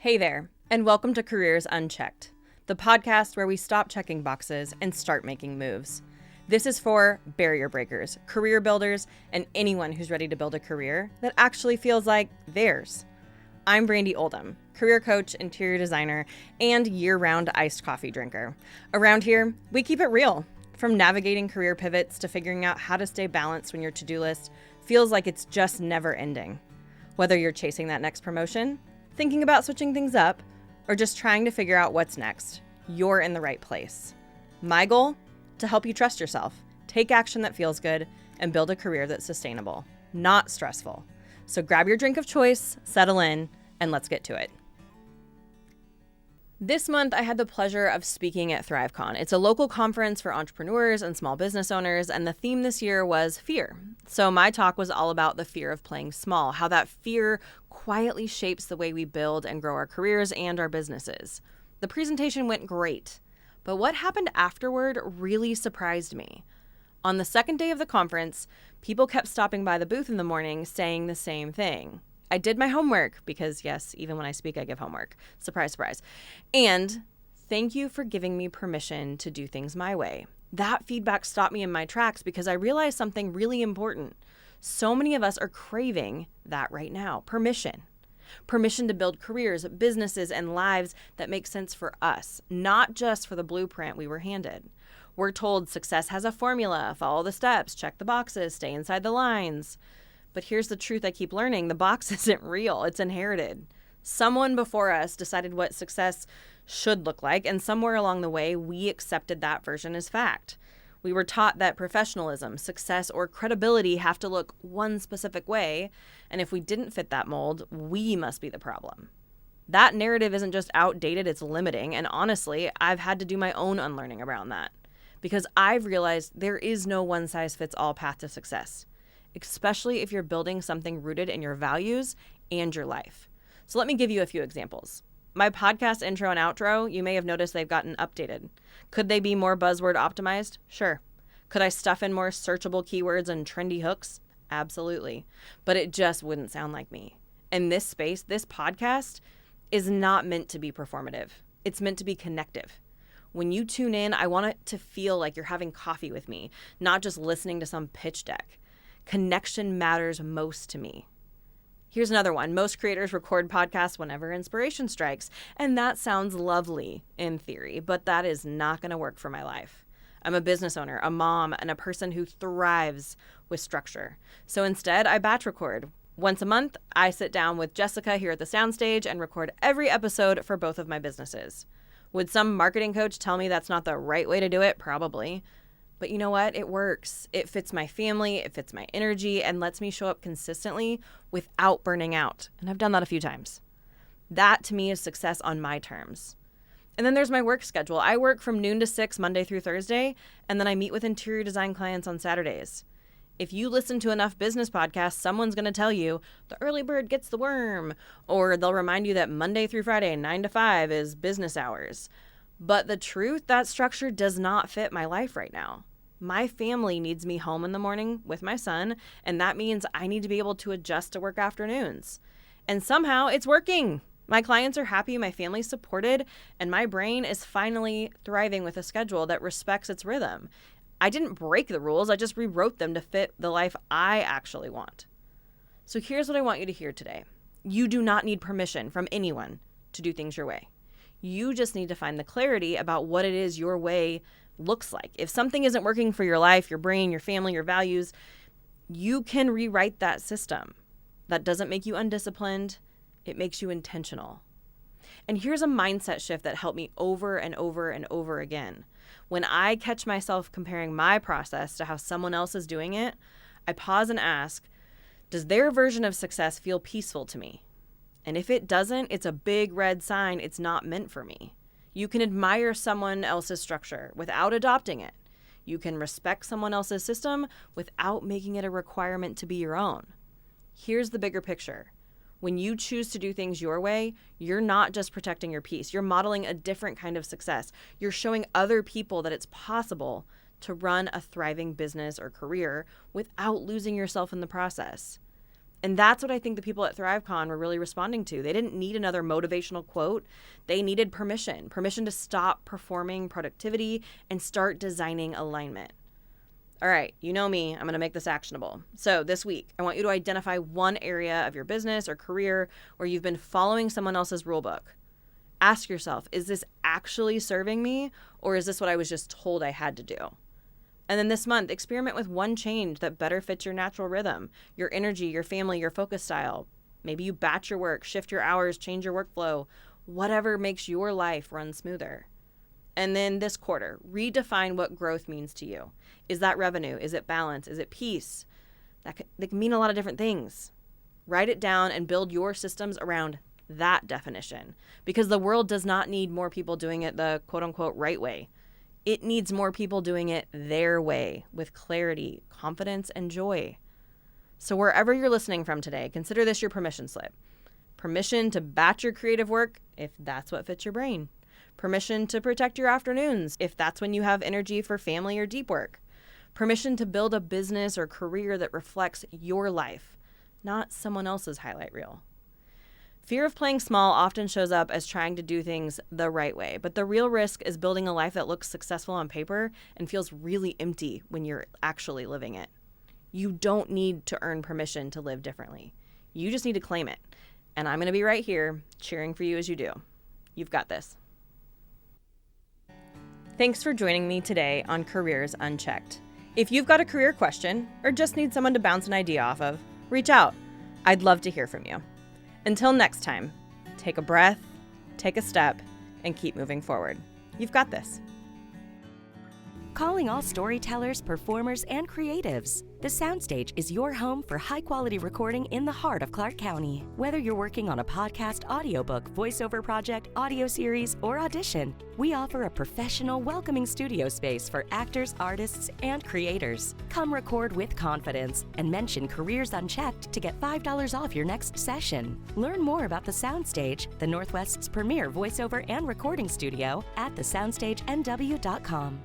Hey there, and welcome to Careers Unchecked, the podcast where we stop checking boxes and start making moves. This is for barrier breakers, career builders, and anyone who's ready to build a career that actually feels like theirs. I'm Brandy Oldham, career coach, interior designer, and year-round iced coffee drinker. Around here, we keep it real. From navigating career pivots to figuring out how to stay balanced when your to-do list feels like it's just never ending. Whether you're chasing that next promotion, thinking about switching things up, or just trying to figure out what's next, you're in the right place. My goal? To help you trust yourself, take action that feels good, and build a career that's sustainable, not stressful. So grab your drink of choice, settle in, and let's get to it. This month, I had the pleasure of speaking at ThriveCon. It's a local conference for entrepreneurs and small business owners, and the theme this year was fear. So my talk was all about the fear of playing small, how that fear quietly shapes the way we build and grow our careers and our businesses. The presentation went great, but what happened afterward really surprised me. On the second day of the conference, people kept stopping by the booth in the morning saying the same thing. I did my homework because, yes, even when I speak, I give homework. Surprise, surprise. And thank you for giving me permission to do things my way. That feedback stopped me in my tracks because I realized something really important. So many of us are craving that right now. Permission. Permission to build careers, businesses, and lives that make sense for us, not just for the blueprint we were handed. We're told success has a formula, follow the steps, check the boxes, stay inside the lines. But here's the truth I keep learning. The box isn't real. It's inherited. Someone before us decided what success should look like, and somewhere along the way, we accepted that version as fact. We were taught that professionalism, success, or credibility have to look one specific way, and if we didn't fit that mold, we must be the problem. That narrative isn't just outdated, it's limiting, and honestly, I've had to do my own unlearning around that. Because I've realized there is no one-size-fits-all path to success, especially if you're building something rooted in your values and your life. So let me give you a few examples. My podcast intro and outro, you may have noticed they've gotten updated. Could they be more buzzword optimized? Sure. Could I stuff in more searchable keywords and trendy hooks? Absolutely. But it just wouldn't sound like me. And this space, this podcast, is not meant to be performative. It's meant to be connective. When you tune in, I want it to feel like you're having coffee with me, not just listening to some pitch deck. Connection matters most to me. Here's another one. Most creators record podcasts whenever inspiration strikes, and that sounds lovely in theory, but that is not going to work for my life. I'm a business owner, a mom, and a person who thrives with structure. So instead, I batch record. Once a month, I sit down with Jessica here at the soundstage and record every episode for both of my businesses. Would some marketing coach tell me that's not the right way to do it? Probably. But you know what? It works. It fits my family, it fits my energy, and lets me show up consistently without burning out. And I've done that a few times. That, to me, is success on my terms. And then there's my work schedule. I work from noon to 6, Monday through Thursday, and then I meet with interior design clients on Saturdays. If you listen to enough business podcasts, someone's going to tell you the early bird gets the worm, or they'll remind you that Monday through Friday, 9 to 5 is business hours. But the truth, that structure does not fit my life right now. My family needs me home in the morning with my son, and that means I need to be able to adjust to work afternoons. And somehow it's working. My clients are happy, my family's supported, and my brain is finally thriving with a schedule that respects its rhythm. I didn't break the rules, I just rewrote them to fit the life I actually want. So here's what I want you to hear today. You do not need permission from anyone to do things your way. You just need to find the clarity about what it is your way looks like. If something isn't working for your life, your brain, your family, your values, you can rewrite that system. That doesn't make you undisciplined. It makes you intentional. And here's a mindset shift that helped me over and over and over again. When I catch myself comparing my process to how someone else is doing it, I pause and ask, does their version of success feel peaceful to me? And if it doesn't, it's a big red sign it's not meant for me. You can admire someone else's structure without adopting it. You can respect someone else's system without making it a requirement to be your own. Here's the bigger picture. When you choose to do things your way, you're not just protecting your peace. You're modeling a different kind of success. You're showing other people that it's possible to run a thriving business or career without losing yourself in the process. And that's what I think the people at ThriveCon were really responding to. They didn't need another motivational quote. They needed permission to stop performing productivity and start designing alignment. All right, you know me, I'm going to make this actionable. So this week, I want you to identify one area of your business or career where you've been following someone else's rulebook. Ask yourself, is this actually serving me, or is this what I was just told I had to do? And then this month, experiment with one change that better fits your natural rhythm, your energy, your family, your focus style. Maybe you batch your work, shift your hours, change your workflow, whatever makes your life run smoother. And then this quarter, redefine what growth means to you. Is that revenue? Is it balance? Is it peace? That can mean a lot of different things. Write it down and build your systems around that definition, because the world does not need more people doing it the quote unquote right way. It needs more people doing it their way with clarity, confidence, and joy. So wherever you're listening from today, consider this your permission slip. Permission to batch your creative work if that's what fits your brain. Permission to protect your afternoons if that's when you have energy for family or deep work. Permission to build a business or career that reflects your life, not someone else's highlight reel. Fear of playing small often shows up as trying to do things the right way, but the real risk is building a life that looks successful on paper and feels really empty when you're actually living it. You don't need to earn permission to live differently. You just need to claim it. And I'm going to be right here cheering for you as you do. You've got this. Thanks for joining me today on Careers Unchecked. If you've got a career question or just need someone to bounce an idea off of, reach out. I'd love to hear from you. Until next time, take a breath, take a step, and keep moving forward. You've got this. Calling all storytellers, performers, and creatives. The Soundstage is your home for high-quality recording in the heart of Clark County. Whether you're working on a podcast, audiobook, voiceover project, audio series, or audition, we offer a professional, welcoming studio space for actors, artists, and creators. Come record with confidence and mention Careers Unchecked to get $5 off your next session. Learn more about The Soundstage, the Northwest's premier voiceover and recording studio, at thesoundstagenw.com.